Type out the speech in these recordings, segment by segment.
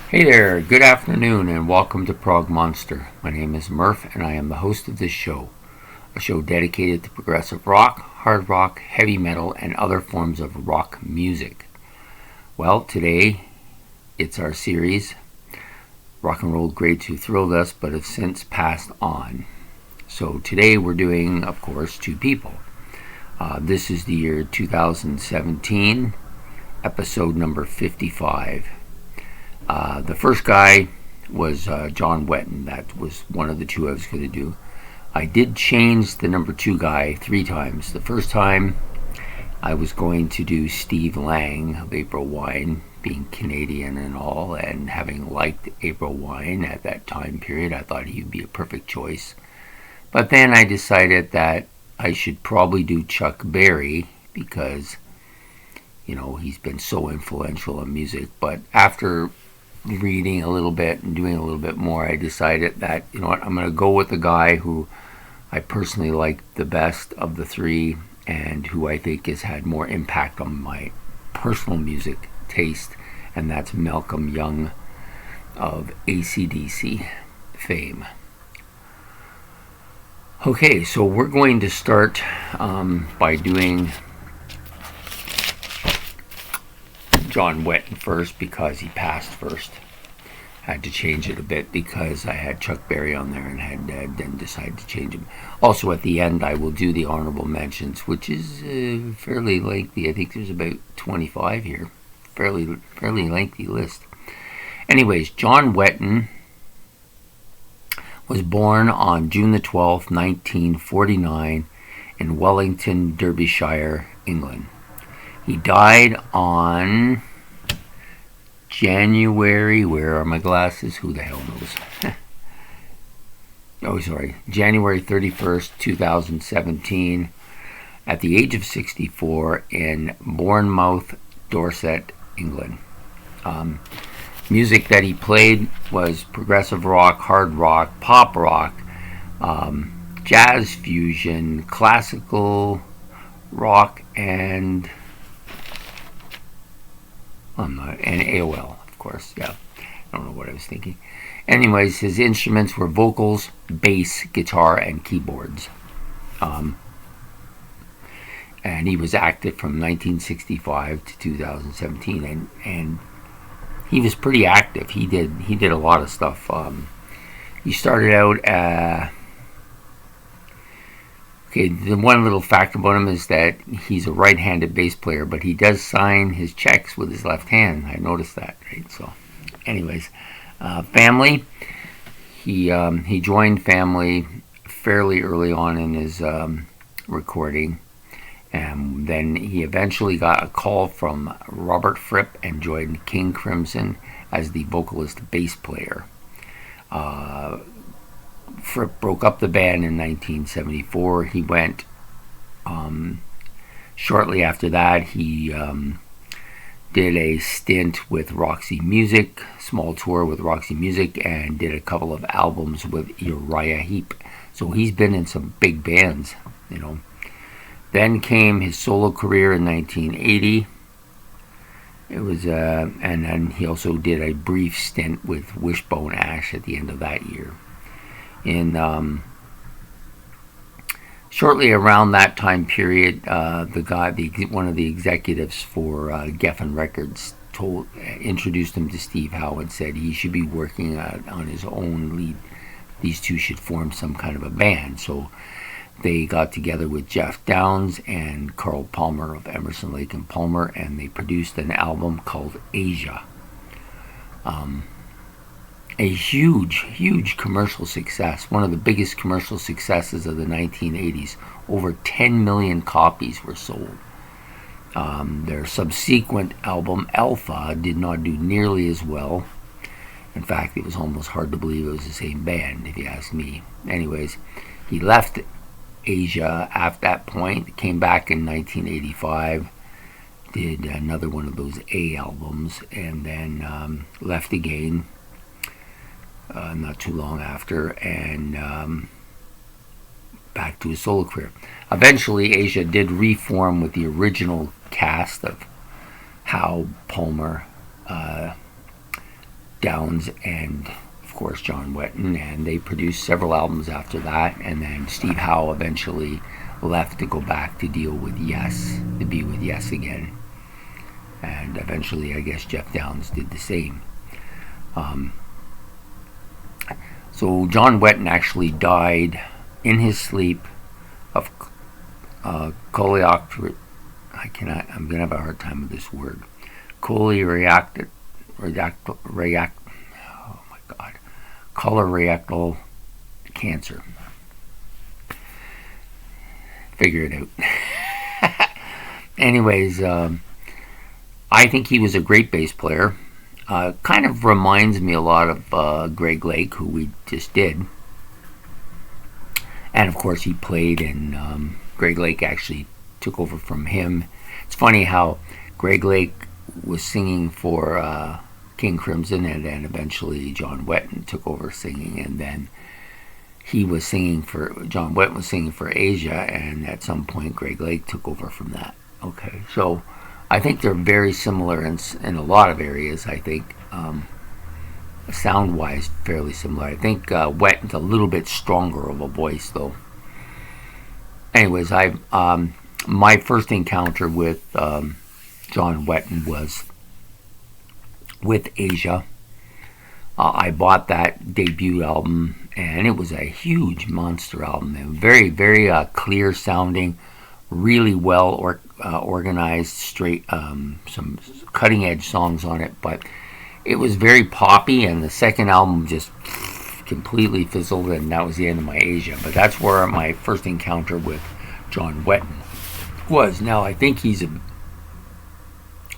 Hey there, good afternoon, and welcome to Prog Monster. My name is Murph, and I am the host of this show, a show dedicated to progressive rock, hard rock, heavy metal, and other forms of rock music. Well, today it's our series, Rock and Roll Greats Who Thrilled Us but Have Since Passed On. So today we're doing, of course, two people. This is the year 2017, episode number 55. The first guy was John Wetton. That was one of the two I was going to do. I did change the number two guy 3 times. The first time I was going to do Steve Lang of April Wine, being Canadian and all, and having liked April Wine at that time period, I thought he'd be a perfect choice. But then I decided that I should probably do Chuck Berry because, he's been so influential in music. But after reading a little bit and doing a little bit more, I decided that, I'm going to go with the guy who I personally like the best of the 3 and who I think has had more impact on my personal music taste, and that's Malcolm Young of AC/DC fame. Okay, so we're going to start by doing John Wetton first because he passed first. I had to change it a bit because I had Chuck Berry on there and had then decided to change him. Also, at the end, I will do the honorable mentions, which is fairly lengthy. I think there's about 25 here. Fairly lengthy list. Anyways, John Wetton was born on June the 12th, 1949 in Wellington, Derbyshire, England. He died on January, where are my glasses? Who the hell knows? January 31st, 2017, at the age of 64 in Bournemouth, Dorset, England. Music that he played was progressive rock, hard rock, pop rock, jazz fusion, classical rock, and AOL, of course. Yeah, I don't know what I was thinking. Anyways, his instruments were vocals, bass, guitar, and keyboards. And he was active from 1965 to 2017, and he was pretty active. He did a lot of stuff. He started out. The one little fact about him is that he's a right-handed bass player, but he does sign his checks with his left hand. I noticed that, right? So, anyways, family. He joined family fairly early on in his recording, and then he eventually got a call from Robert Fripp and joined King Crimson as the vocalist bass player. Fripp broke up the band in 1974. He went, shortly after that, he did a stint with Roxy Music, small tour with Roxy Music, and did a couple of albums with Uriah Heep. So he's been in some big bands, Then came his solo career in 1980. It was, and then he also did a brief stint with Wishbone Ash at the end of that year. Shortly around that time period, one of the executives for Geffen Records introduced him to Steve Howe and said he should be working on his own lead. These two should form some kind of a band. So they got together with Jeff Downes and Carl Palmer of Emerson, Lake and Palmer, and they produced an album called Asia. A huge commercial success, one of the biggest commercial successes of the 1980s. Over 10 million copies were sold. Their subsequent album, Alpha, did not do nearly as well. In fact, it was almost hard to believe it was the same band, if you ask me. Anyways, he left Asia at that point, came back in 1985, did another one of those A albums, and then left again. Not too long after, and back to his solo career. Eventually, Asia did reform with the original cast of Howe, Palmer, Downes and, of course, John Wetton, and they produced several albums after that. And then Steve Howe eventually left to go back to deal with Yes, to be with Yes again. And eventually, I guess Jeff Downes did the same. So John Wetton actually died in his sleep of coleoc. I'm gonna have a hard time with this word. Colorectal cancer. Figure it out. Anyways, I think he was a great bass player. Kind of reminds me a lot of Greg Lake, who we just did. And of course he played, and Greg Lake actually took over from him. It's funny how Greg Lake was singing for King Crimson, and then eventually John Wetton took over singing, and then John Wetton was singing for Asia, and at some point Greg Lake took over from that. Okay, so I think they're very similar in a lot of areas. I think sound-wise fairly similar. I think Wetton's a little bit stronger of a voice, though. Anyways, my first encounter with John Wetton was with Asia. I bought that debut album, and it was a huge monster album. It was very, very clear sounding, really well organized, straight, some cutting edge songs on it, but it was very poppy, and the second album just completely fizzled, and that was the end of my Asia. But that's where my first encounter with John Wetton was. Now, I think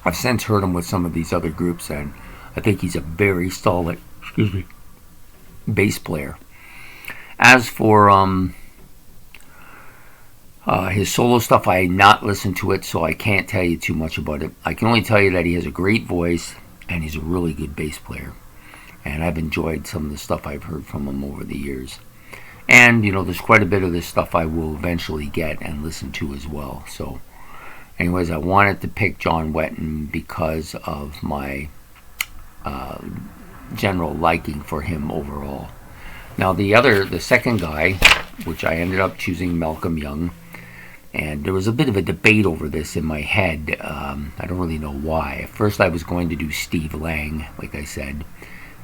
I've since heard him with some of these other groups, and I think he's a very solid, bass player. As for his solo stuff, I had not listened to it, so I can't tell you too much about it. I can only tell you that he has a great voice, and he's a really good bass player. And I've enjoyed some of the stuff I've heard from him over the years. And, there's quite a bit of this stuff I will eventually get and listen to as well. So, anyways, I wanted to pick John Wetton because of my general liking for him overall. Now, the second guy, which I ended up choosing Malcolm Young, and there was a bit of a debate over this in my head. I don't really know why. At first I was going to do Steve Lang, like I said,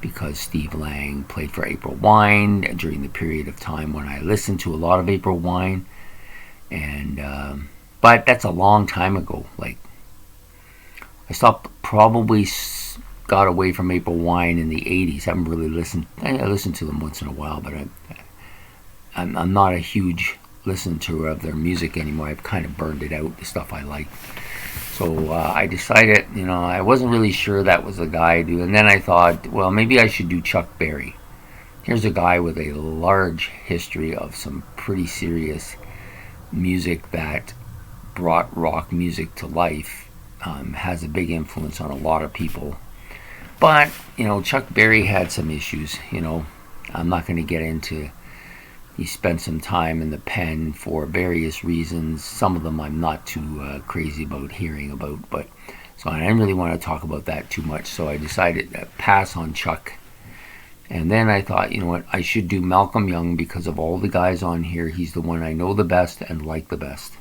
because Steve Lang played for April Wine during the period of time when I listened to a lot of April Wine. And but that's a long time ago. Like, I probably got away from April Wine in the 80s. I haven't really listened. I listen to them once in a while, but I'm not a huge listener of their music anymore. I've kind of burned it out, the stuff I like. So I decided, I wasn't really sure that was the guy to do. And then I thought, well, maybe I should do Chuck Berry. Here's a guy with a large history of some pretty serious music that brought rock music to life. Has a big influence on a lot of people. But, Chuck Berry had some issues. I'm not going to get into. He spent some time in the pen for various reasons. Some of them I'm not too crazy about hearing about. But so I didn't really want to talk about that too much. So I decided to pass on Chuck. And then I thought, I should do Malcolm Young because of all the guys on here. He's the one I know the best and like the best.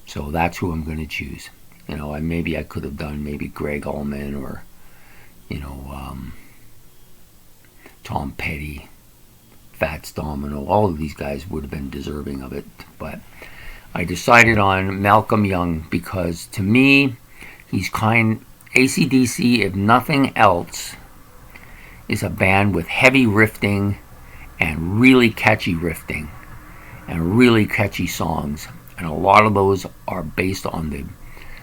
So that's who I'm going to choose. Maybe I could have done maybe Greg Allman or, Tom Petty, Fats Domino. All of these guys would have been deserving of it. But I decided on Malcolm Young because to me, he's AC/DC, if nothing else, is a band with heavy riffing and really catchy riffing and really catchy songs. And a lot of those are based on the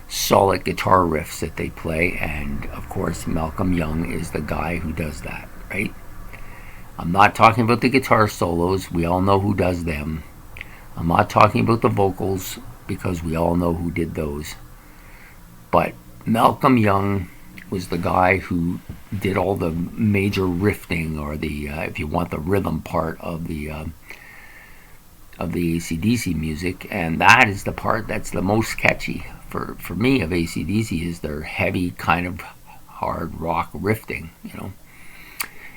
solid guitar riffs that they play. And of course, Malcolm Young is the guy who does that, right? I'm not talking about the guitar solos. We all know who does them. I'm not talking about the vocals because we all know who did those. But Malcolm Young was the guy who did all the major riffing, or the, if you want, the rhythm part of the AC/DC music, and that is the part that's the most catchy for me of AC/DC, is their heavy kind of hard rock riffing,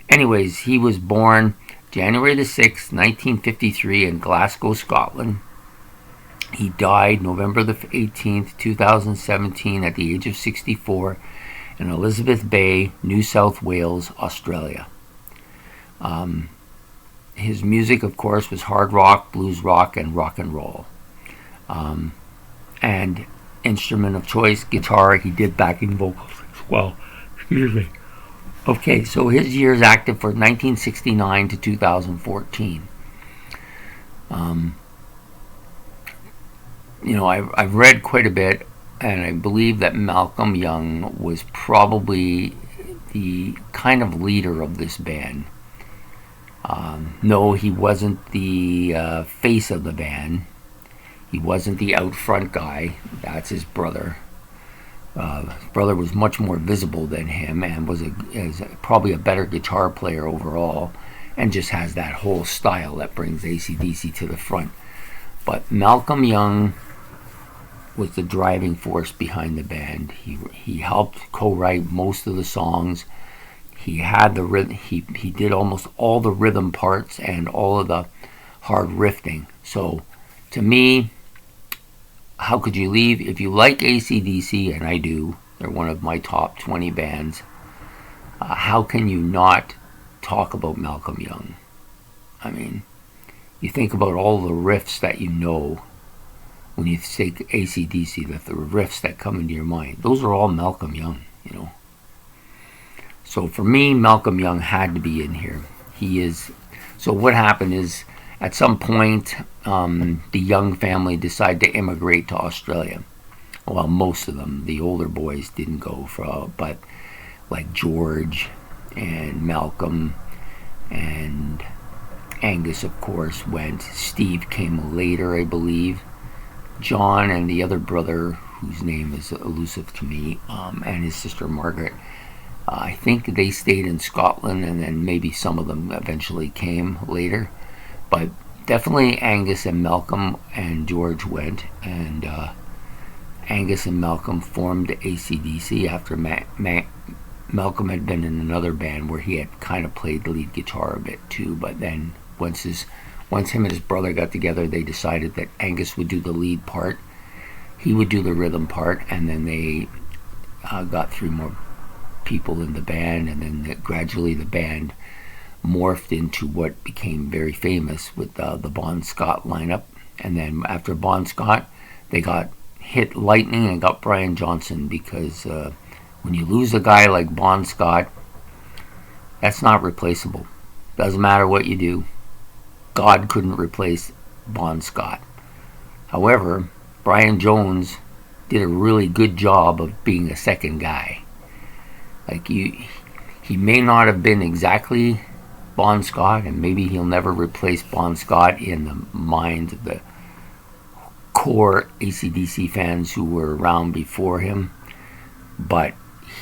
Anyways, he was born January the 6th, 1953 in Glasgow, Scotland. He died November the 18th, 2017 at the age of 64 in Elizabeth Bay, New South Wales, Australia. His music, of course, was hard rock, blues rock, and roll. And instrument of choice, guitar. He did backing vocals as well. Excuse me. Okay, so his years active for 1969 to 2014. I've read quite a bit, and I believe that Malcolm Young was probably the kind of leader of this band. No, he wasn't the face of the band. He wasn't the out front guy. That's his brother. His brother was much more visible than him and was probably a better guitar player overall, and just has that whole style that brings AC/DC to the front. But Malcolm Young was the driving force behind the band. He helped co-write most of the songs. He had the rhythm. He did almost all the rhythm parts and all of the hard riffing. So, to me, how could you leave? If you like AC/DC, and I do, they're one of my top 20 bands, how can you not talk about Malcolm Young? I mean, you think about all the riffs that you know when you say AC/DC, the riffs that come into your mind. Those are all Malcolm Young, So for me, Malcolm Young had to be in here. He is. So what happened is, at some point, the Young family decided to immigrate to Australia. Well, most of them, the older boys, didn't go but like George and Malcolm and Angus, of course, went. Steve came later, I believe. John and the other brother, whose name is elusive to me, and his sister Margaret, I think they stayed in Scotland, and then maybe some of them eventually came later. But definitely Angus and Malcolm and George went, and Angus and Malcolm formed AC/DC after Malcolm had been in another band where he had kind of played the lead guitar a bit too. But then once him and his brother got together, they decided that Angus would do the lead part, he would do the rhythm part, and then they got 3 more people in the band, and then gradually the band morphed into what became very famous with the Bon Scott lineup. And then after Bon Scott, they got hit lightning and got Brian Johnson, because when you lose a guy like Bon Scott, that's not replaceable. Doesn't matter what you do. God couldn't replace Bon Scott. However, Brian Jones did a really good job of being a second guy. He may not have been exactly Bon Scott, and maybe he'll never replace Bon Scott in the minds of the core AC/DC fans who were around before him, but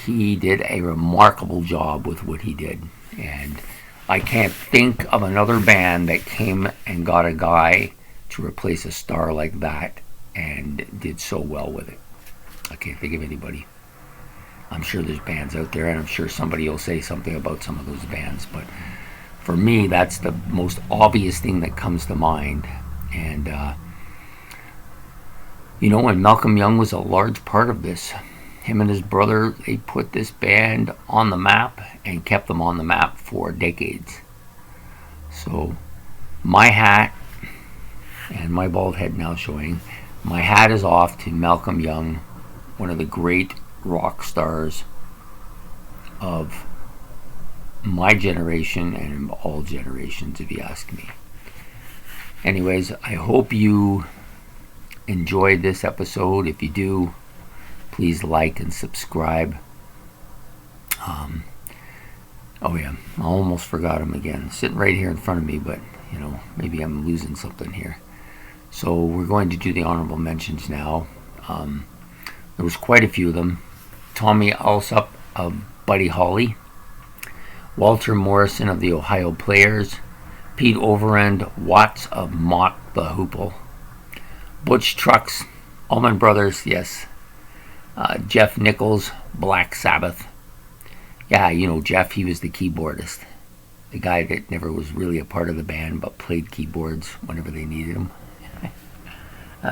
he did a remarkable job with what he did. And I can't think of another band that came and got a guy to replace a star like that and did so well with it. I can't think of anybody. I'm sure there's bands out there, and I'm sure somebody will say something about some of those bands, but for me, that's the most obvious thing that comes to mind. And and Malcolm Young was a large part of this. Him and his brother, they put this band on the map and kept them on the map for decades. So my hat, and my bald head now showing, my hat is off to Malcolm Young, one of the great rock stars of my generation and all generations, if you ask me. Anyways, I hope you enjoyed this episode. If you do, please like and subscribe. Oh yeah, I almost forgot him again. Sitting right here in front of me, but maybe I'm losing something here. So we're going to do the honorable mentions now. There was quite a few of them. Tommy Alsop of Buddy Holly, Walter Morrison of the Ohio Players, Pete Overend Watts of Mott the Hoople, Butch Trucks, Allman Brothers, yes, Jeff Nichols, Black Sabbath. Yeah, Jeff, he was the keyboardist. the guy that never was really a part of the band but played keyboards whenever they needed him.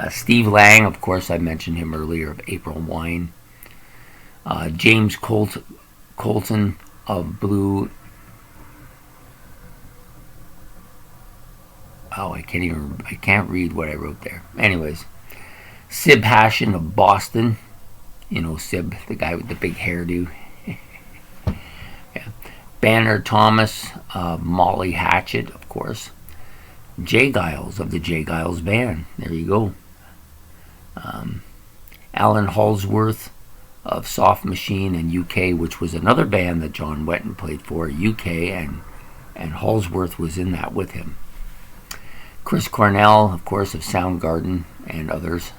Steve Lang, of course, I mentioned him earlier, of April Wine. James Colton of Blue. Oh, I can't read what I wrote there. Anyways, Sib Hashin of Boston. You know Sib, the guy with the big hairdo. Yeah. Banner Thomas of Molly Hatchet, of course. Jay Giles of the Jay Giles Band. There you go. Alan Halsworth of Soft Machine in UK, which was another band that John Wetton played for, UK, and Halsworth was in that with him. Chris Cornell, of course, of Soundgarden and others.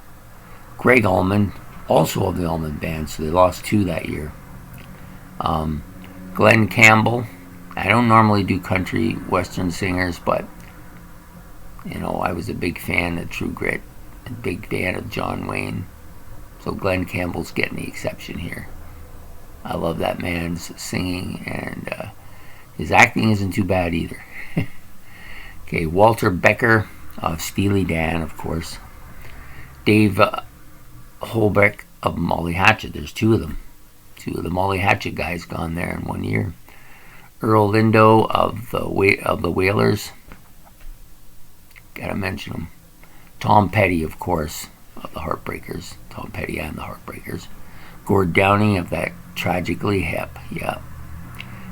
Greg Allman, also of the Allman Band, so they lost 2 that year. Glenn Campbell. I don't normally do country western singers, but you know, I was a big fan of True Grit, a big fan of John Wayne. So Glenn Campbell's getting the exception here. I love that man's singing, and his acting isn't too bad either. Okay, Walter Becker of Steely Dan, of course. Dave Holbeck of Molly Hatchet. There's 2 of them. 2 of the Molly Hatchet guys gone there in 1 year. Earl Lindo of the Wailers. Gotta mention him. Tom Petty, of course, of the Heartbreakers. Tom Petty and the Heartbreakers. Gord Downie of that Tragically Hip. Yeah.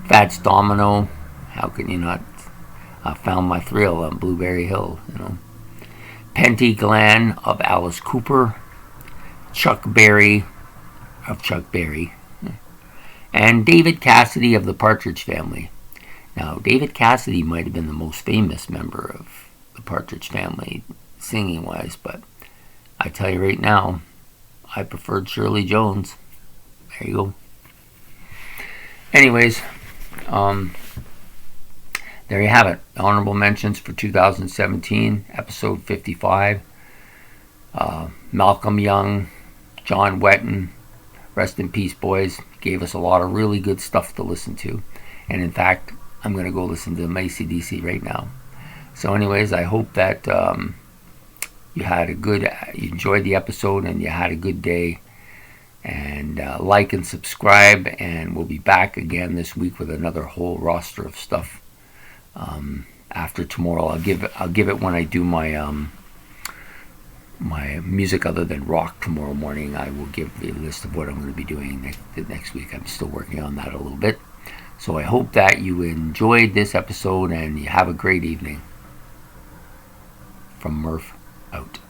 Fats Domino. How can you not? I Found My Thrill on Blueberry Hill, you know. Penty Glenn of Alice Cooper. Chuck Berry of Chuck Berry. And David Cassidy of the Partridge Family. Now, David Cassidy might have been the most famous member of the Partridge Family, singing-wise, but I tell you right now, I preferred Shirley Jones. There you go. Anyways, there you have it. Honorable mentions for 2017, episode 55. Malcolm Young, John Wetton, rest in peace, boys. Gave us a lot of really good stuff to listen to. And in fact, I'm going to go listen to some AC/DC right now. So anyways, I hope that you enjoyed the episode and you had a good day. And like and subscribe, and we'll be back again this week with another whole roster of stuff. After tomorrow, I'll give it when I do my my music other than rock tomorrow morning. I will give the list of what I'm going to be doing next week. I'm still working on that a little bit. So I hope that you enjoyed this episode and you have a great evening. From Murph, out.